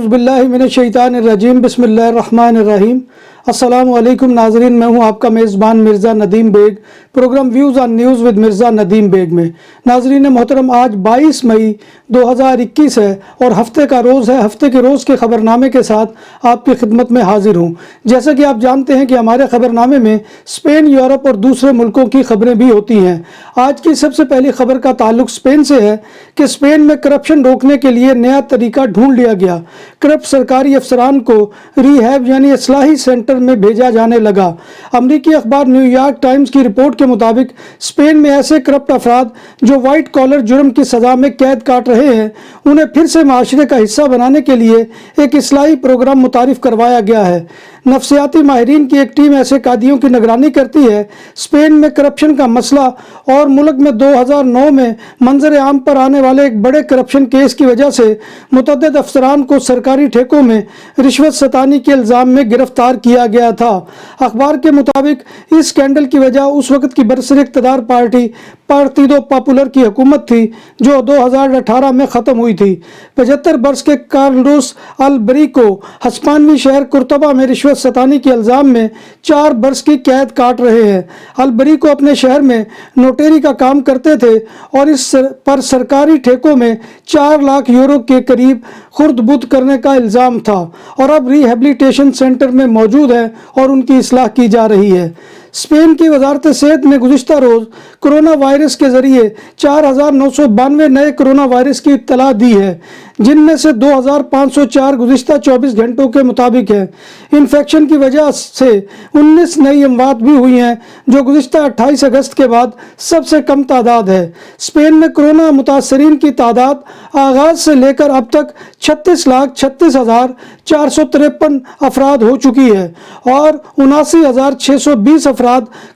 اعوذ باللہ من الشیطان الرجیم بسم اللہ الرحمن الرحیم۔ السلام علیکم ناظرین، میں ہوں آپ کا میزبان Mirza Nadeem Baig, programme views on news with Mirza Nadeem Baig میں۔ ناظرین محترم، آج 22 مئی 2021 ہے اور ہفتے کا روز ہے۔ ہفتے کے روز کے خبرنامے کے ساتھ آپ کی خدمت میں حاضر ہوں۔ جیسا کہ آپ جانتے ہیں کہ ہمارے خبرنامے میں اسپین، یورپ اور دوسرے ملکوں کی خبریں بھی ہوتی ہیں۔ آج کی سب سے پہلی خبر کا تعلق اسپین سے ہے کہ اسپین میں کرپشن روکنے کے لیے نیا طریقہ ڈھونڈ لیا گیا۔ کرپٹ سرکاری افسران کو ریہیب یعنی اصلاحی سینٹر میں بھیجا جانے لگا۔ امریکی اخبار نیو یارک ٹائمز کی رپورٹ کے مطابق اسپین میں ایسے کرپٹ افراد جو وائٹ کالر جرم کی سزا میں قید کاٹ رہے ہیں، انہیں پھر سے معاشرے کا حصہ بنانے کے لیے ایک اصلاحی پروگرام متعارف کروایا گیا ہے۔ نفسیاتی ماہرین کی ایک ٹیم ایسے قیدیوں کی نگرانی کرتی ہے۔ اسپین میں کرپشن کا مسئلہ اور ملک میں 2009 میں منظر عام پر آنے والے ایک بڑے کرپشن کیس کی وجہ سے متعدد افسران کو سرکاری ٹھیکوں میں رشوت ستانی کے الزام میں گرفتار کیا گیا تھا۔ اخبار کے مطابق اس اسکینڈل کی وجہ اس وقت کی برسر اقتدار پارٹی پارتیدو پاپولر کی حکومت تھی جو 2018 میں ختم ہوئی تھی۔ 75 برس کے کارلوس البریکو ہسپانوی شہر کورتبا میں رشوت ستانی کے الزام میں 4 برس کی قید کاٹ رہے ہیں۔ البریکو اپنے شہر میں نوٹری کا کام کرتے تھے اور اس پر سرکاری ٹھیکوں میں 4 لاکھ یورو کے قریب خرد بد کرنے کا الزام تھا اور اب ریہیبلیٹیشن سینٹر میں موجود ہیں اور ان کی اصلاح کی جا رہی ہے۔ اسپین کی وزارت صحت نے گزشتہ روز کرونا وائرس کے ذریعے 4992 نئے کرونا وائرس کی اطلاع دی ہے، جن میں سے 2504 گزشتہ 24 گھنٹوں کے مطابق ہے۔ انفیکشن کی وجہ سے 19 نئی اموات بھی ہوئی ہیں، جو گزشتہ 28 اگست کے بعد سب سے کم تعداد ہے۔ اسپین میں کرونا متاثرین کی تعداد آغاز سے لے کر اب تک 36,36,453 افراد ہو چکی ہے اور 79,620 افراد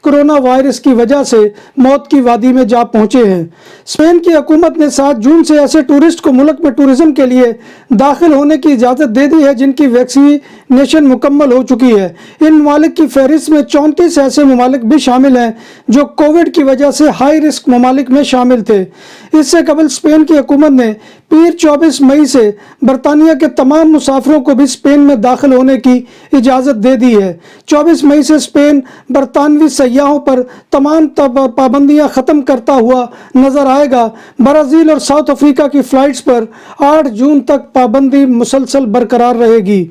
کرونا وائرس کی وجہ سے موت کی وادی میں جا پہنچے ہیں۔ اسپین کی حکومت نے 7 جون سے ایسے ٹورسٹ کو ملک میں ٹورزم کے لیے داخل ہونے کی اجازت دے دی ہے جن کی ویکسینیشن مکمل ہو چکی ہے۔ ان ممالک کی فہرست میں 34 ایسے ممالک بھی شامل ہیں جو کووڈ کی وجہ سے ہائی رسک ممالک میں شامل تھے۔ اس سے قبل اسپین کی حکومت نے پیر 24 مئی سے برطانیہ کے تمام مسافروں کو بھی اسپین میں داخل ہونے کی اجازت دے دی ہے۔ 24 مئی سے اسپین برطانوی سیاحوں پر تمام پابندیاں ختم کرتا ہوا نظر آئے گا۔ برازیل اور ساؤتھ افریقہ کی فلائٹس پر 8 جون تک پابندی مسلسل برقرار رہے گی۔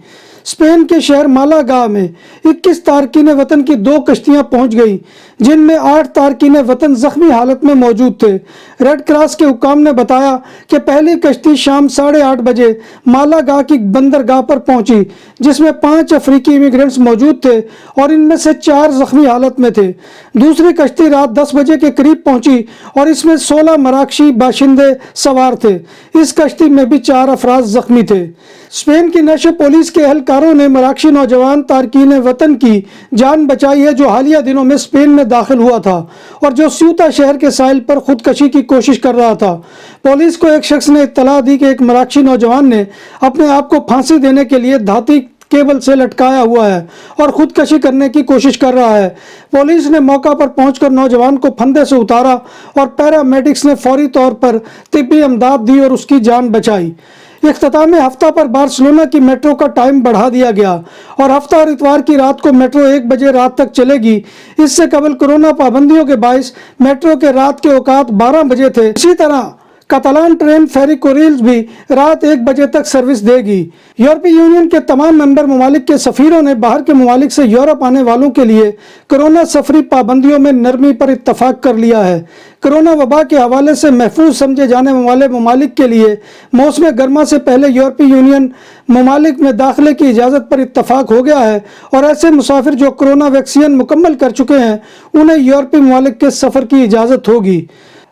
اسپین کے شہر مالاگا میں 21 تارکین وطن کی 2 کشتیاں پہنچ گئیں، جن میں 8 تارکین وطن زخمی حالت میں موجود تھے۔ ریڈ کراس کے حکام نے بتایا کہ پہلی کشتی شام 8:30 بجے مالاگا کی بندرگاہ پر پہنچی، جس میں 5 افریقی امیگرینٹس موجود تھے اور ان میں سے 4 زخمی حالت میں تھے۔ دوسری کشتی رات 10 بجے کے قریب پہنچی اور اس میں 16 مراکشی باشندے سوار تھے۔ اس کشتی میں بھی 4 افراد زخمی تھے۔ اسپین کی نیشو پولیس کے اہلکاروں نے مراکشی نوجوان تارکین وطن کی جان بچائی ہے جو حالیہ دنوں میں اسپین میں داخل ہوا تھا اور جو سیوتا شہر کے ساحل پر خودکشی کی کوشش کر رہا تھا۔ پولیس کو ایک شخص نے اطلاع دی کہ ایک مراکشی نوجوان نے اپنے آپ کو پھانسی دینے کے لیے دھاتی کیبل سے لٹکایا ہوا ہے اور خودکشی کرنے کی کوشش کر رہا ہے۔ پولیس نے موقع پر پہنچ کر نوجوان کو پھندے سے اتارا اور پیرامیڈکس نے فوری طور پر طبی امداد دی اور اس کی جان بچائی۔ اختتام ہفتہ پر بارسلونا کی میٹرو کا ٹائم بڑھا دیا گیا اور ہفتہ اور اتوار کی رات کو میٹرو 1 بجے رات تک چلے گی۔ اس سے قبل کورونا پابندیوں کے باعث میٹرو کے رات کے اوقات 12 بجے تھے۔ اسی طرح کاتالان ٹرین فیریکوریلز بھی رات 1 بجے تک سروس دے گی۔ یورپی یونین کے تمام ممبر ممالک کے سفیروں نے باہر کے ممالک سے یورپ آنے والوں کے لیے کورونا سفری پابندیوں میں نرمی پر اتفاق کر لیا ہے۔ کورونا وبا کے حوالے سے محفوظ سمجھے جانے والے ممالک کے لیے موسم گرما سے پہلے یورپی یونین ممالک میں داخلے کی اجازت پر اتفاق ہو گیا ہے اور ایسے مسافر جو کورونا ویکسین مکمل کر چکے ہیں انہیں یورپی ممالک کے سفر کی اجازت ہوگی۔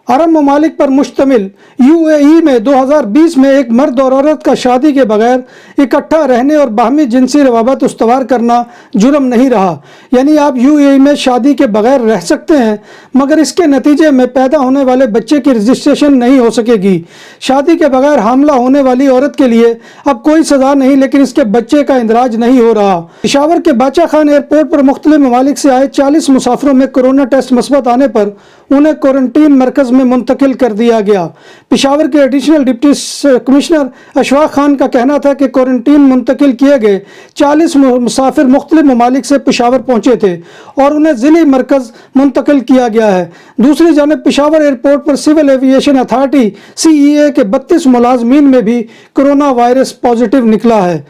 عرب ممالک پر مشتمل UAE میں 2020 میں ایک مرد اور عورت کا شادی کے بغیر اکٹھا رہنے اور باہمی جنسی روابط استوار کرنا جرم نہیں رہا۔ یعنی آپ UAE میں شادی کے بغیر رہ سکتے ہیں مگر اس کے نتیجے میں پیدا ہونے والے بچے کی رجسٹریشن نہیں ہو سکے گی۔ شادی کے بغیر حاملہ ہونے والی عورت کے لیے اب کوئی سزا نہیں، لیکن اس کے بچے کا اندراج نہیں ہو رہا۔ پشاور کے باچا خان ایئرپورٹ پر مختلف ممالک سے آئے 40 مسافروں میں کورونا ٹیسٹ مثبت آنے پر انہیں کوارنٹین مرکز میں منتقل کر دیا گیا۔ پشاور کے additional deputy commissioner Ashfaq Khan کا کہنا تھا کہ کوارنٹین منتقل کیے گئے 40 مسافر مختلف ممالک سے پشاور پہنچے تھے اور انہیں ضلعی مرکز منتقل کیا گیا ہے۔ دوسری جانب پشاور ایئرپورٹ پر سول ایویشن اتھارٹی CEA کے 32 ملازمین میں بھی کرونا وائرس پازیٹیو نکلا ہے۔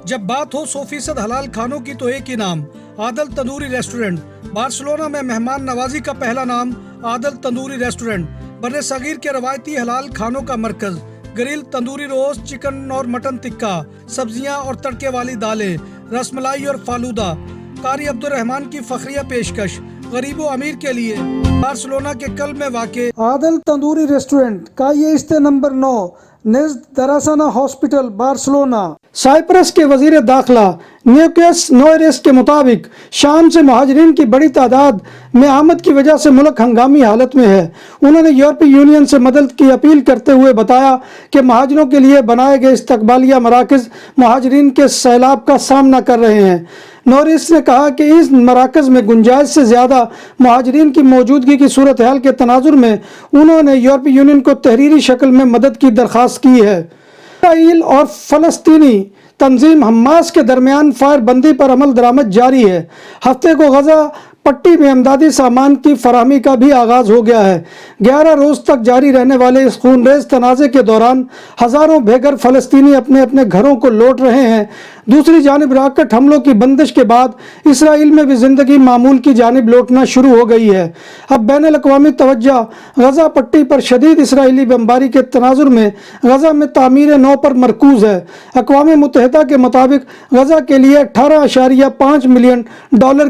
جب بات ہو 100% حلال کھانوں کی تو ایک ہی نام، عادل تندوری ریسٹورنٹ۔ بارسلونا میں مہمان نوازی کا پہلا نام عادل تندوری ریسٹورنٹ، بر صغیر کے روایتی حلال کھانوں کا مرکز۔ گرل تندوری روسٹ، چکن اور مٹن ٹکا، سبزیاں اور تڑکے والی دالیں، رس ملائی اور فالودہ۔ قاری عبدالرحمان کی فخریہ پیشکش، غریب و امیر کے لیے۔ بارسلونا کے قلب میں واقع عادل تندوری ریسٹورنٹ کا یہ استے نمبر 9 نزد دراسانہ ہاسپٹل بارسلونا۔ سائپرس کے وزیر داخلہ نیوکیس نوئریس کے مطابق شام سے مہاجرین کی بڑی تعداد میں آمد کی وجہ سے ملک ہنگامی حالت میں ہے۔ انہوں نے یورپی یونین سے مدد کی اپیل کرتے ہوئے بتایا کہ مہاجروں کے لیے بنائے گئے استقبالیہ مراکز مہاجرین کے سیلاب کا سامنا کر رہے ہیں۔ نوریس نے کہا کہ اس مراکز میں گنجائش سے زیادہ مہاجرین کی موجودگی کی صورتحال کے تناظر میں انہوں نے یورپی یونین کو تحریری شکل میں مدد کی درخواست کی ہے۔ اسرائیل اور فلسطینی تنظیم حماس کے درمیان فائر بندی پر عمل درآمد جاری ہے۔ ہفتے کو غزہ پٹی میں امدادی سامان کی فراہمی کا بھی آغاز ہو گیا ہے۔ 11 روز تک جاری رہنے والے اس خونریز تنازع کے دوران ہزاروں بے گھر فلسطینی اپنے اپنے گھروں کو لوٹ رہے ہیں۔ دوسری جانب راکٹ حملوں کی بندش کے بعد اسرائیل میں بھی زندگی معمول کی جانب لوٹنا شروع ہو گئی ہے۔ اب بین الاقوامی توجہ غزہ پٹی پر شدید اسرائیلی بمباری کے تناظر میں غزہ میں تعمیر نو پر مرکوز ہے۔ اقوام متحدہ کے مطابق غزہ کے لیے $18.5 ملین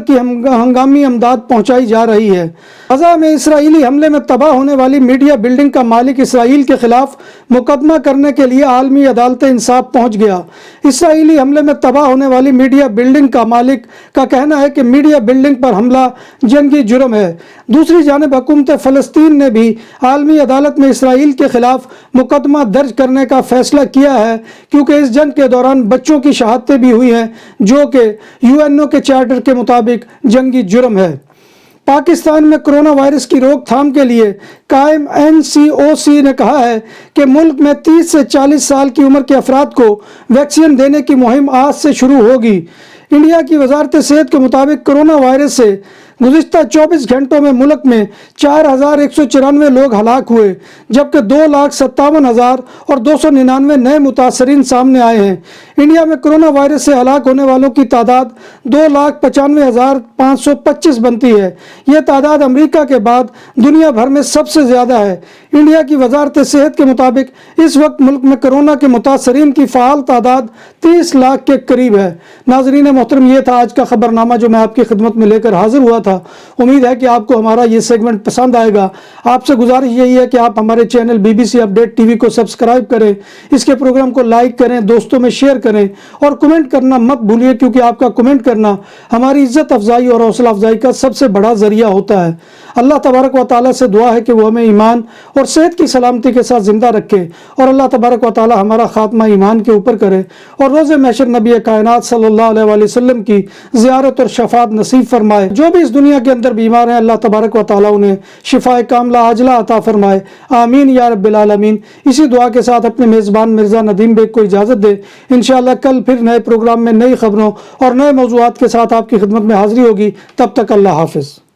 کی ہنگامی امداد پہنچائی جا رہی ہے۔ غزہ میں اسرائیلی حملے میں تباہ ہونے والی میڈیا بلڈنگ کا مالک اسرائیل کے خلاف مقدمہ کرنے کے لیے عالمی عدالت انصاف پہنچ گیا۔ اسرائیلی حملے میں تباہ ہونے والی میڈیا بلڈنگ کا مالک کا کہنا ہے کہ میڈیا بلڈنگ پر حملہ جنگی جرم ہے۔ دوسری جانب حکومت فلسطین نے بھی عالمی عدالت میں اسرائیل کے خلاف مقدمہ درج کرنے کا فیصلہ کیا ہے، کیونکہ اس جنگ کے دوران بچوں کی شہادتیں بھی ہوئی ہیں، جو کہ UNO کے چارٹر کے مطابق جنگی جرم ہے۔ پاکستان میں کرونا وائرس کی روک تھام کے لیے قائم NCOC نے کہا ہے کہ ملک میں 30 سے 40 سال کی عمر کے افراد کو ویکسین دینے کی مہم آج سے شروع ہوگی۔ انڈیا کی وزارت صحت کے مطابق کرونا وائرس سے گزشتہ 24 گھنٹوں میں ملک میں 4194 لوگ ہلاک ہوئے، جبکہ 2,57,299 نئے متاثرین سامنے آئے ہیں۔ انڈیا میں کرونا وائرس سے ہلاک ہونے والوں کی تعداد 2,95,525 بنتی ہے۔ یہ تعداد امریکہ کے بعد دنیا بھر میں سب سے زیادہ ہے۔ انڈیا کی وزارت صحت کے مطابق اس وقت ملک میں کرونا کے متاثرین کی فعال تعداد 30 لاکھ کے قریب ہے۔ ناظرین محترم، یہ تھا آج کا خبرنامہ جو میں آپ کی خدمت میں لے کر حاضر ہوا تھا۔ امید ہے کہ آپ کو ہمارا یہ سیگمنٹ پسند آئے گا۔ آپ سے گزارش یہی ہے کہ آپ ہمارے چینل BBC اپڈیٹ TV کو سبسکرائب کریں، اس کے پروگرام کو لائک کریں، دوستوں میں شیئر کریں اور کمنٹ کرنا مت بھولیے، کیونکہ آپ کا کمنٹ کرنا ہماری عزت افزائی اور حوصلہ افزائی کا سب سے بڑا ذریعہ ہوتا ہے۔ اللہ تبارک و تعالیٰ سے دعا ہے کہ وہ ہمیں ایمان اور صحت کی سلامتی کے ساتھ زندہ رکھے، اور اللہ تبارک و تعالیٰ ہمارا خاتمہ ایمان کے اوپر کرے، اور روز محشر نبی کائنات صلی اللہ علیہ وآلہ وسلم کی زیارت اور شفاعت نصیب فرمائے۔ جو بھی اس دنیا کے اندر بیمار ہیں، اللہ تبارک و تعالیٰ انہیں شفائے کاملہ عاجلہ عطا فرمائے، آمین یا رب العالمین۔ اسی دعا کے ساتھ اپنے میزبان مرزا ندیم بیگ کو اجازت دے۔ انشاءاللہ کل پھر نئے پروگرام میں نئی خبروں اور نئے موضوعات کے ساتھ آپ کی خدمت میں حاضری ہوگی۔ تب تک اللہ حافظ۔